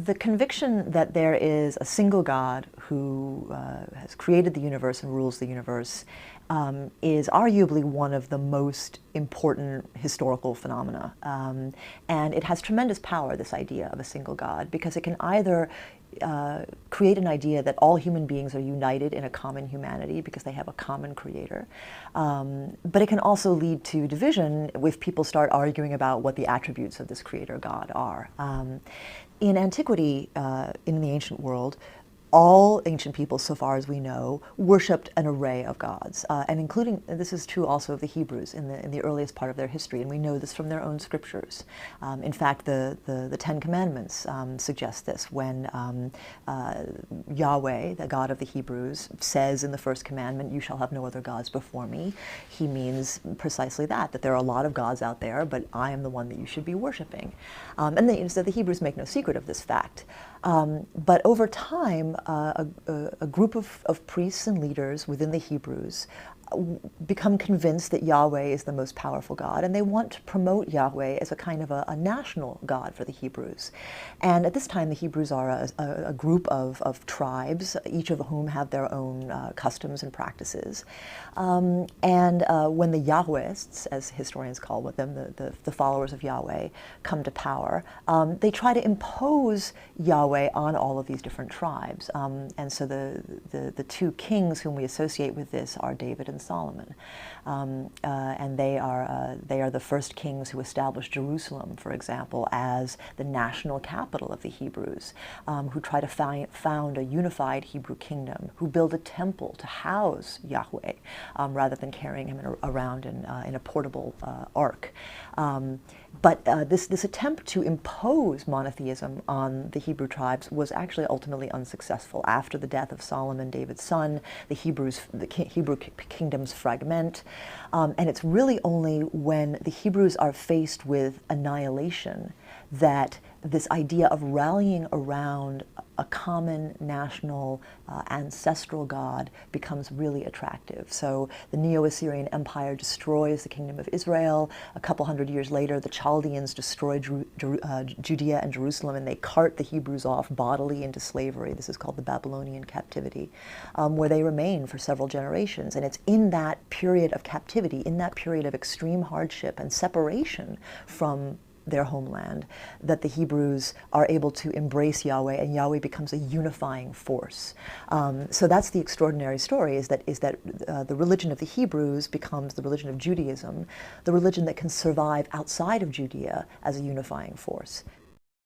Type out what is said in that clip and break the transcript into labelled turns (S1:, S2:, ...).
S1: The conviction that there is a single God who has created the universe and rules the universe is arguably one of the most important historical phenomena. And it has tremendous power, this idea of a single God, because it can either create an idea that all human beings are united in a common humanity because they have a common creator. But it can also lead to division if people start arguing about what the attributes of this creator God are. In antiquity, in the ancient world, all ancient peoples, so far as we know, worshipped an array of gods, and including, this is true also of the Hebrews in the earliest part of their history, and we know this from their own scriptures. In fact, the Ten Commandments suggest this when Yahweh, the God of the Hebrews, says in the first commandment, "You shall have no other gods before me." He means precisely that there are a lot of gods out there, but I am the one that you should be worshiping. So the Hebrews make no secret of this fact. But over time, a group of priests and leaders within the Hebrews become convinced that Yahweh is the most powerful God, and they want to promote Yahweh as a kind of a national God for the Hebrews. And at this time, the Hebrews are a group of tribes, each of whom have their own customs and practices. When the Yahwists, as historians call them, the followers of Yahweh, come to power, they try to impose Yahweh on all of these different tribes. And so the two kings whom we associate with this are David and Solomon. And they are the first kings who established Jerusalem, for example, as the national capital of the Hebrews, who try to found a unified Hebrew kingdom, who build a temple to house Yahweh, rather than carrying him around in a portable ark. But this attempt to impose monotheism on the Hebrew tribes was actually ultimately unsuccessful. After the death of Solomon, David's son, the Hebrew kingdoms fragment. And it's really only when the Hebrews are faced with annihilation that this idea of rallying around a common national ancestral God becomes really attractive. So the Neo-Assyrian Empire destroys the kingdom of Israel. A couple hundred years later, the Chaldeans destroy Judea and Jerusalem, and they cart the Hebrews off bodily into slavery. This is called the Babylonian captivity, where they remain for several generations. And it's in that period of captivity, in that period of extreme hardship and separation from their homeland, that the Hebrews are able to embrace Yahweh, and Yahweh becomes a unifying force. So that's the extraordinary story, is that the religion of the Hebrews becomes the religion of Judaism, the religion that can survive outside of Judea as a unifying force.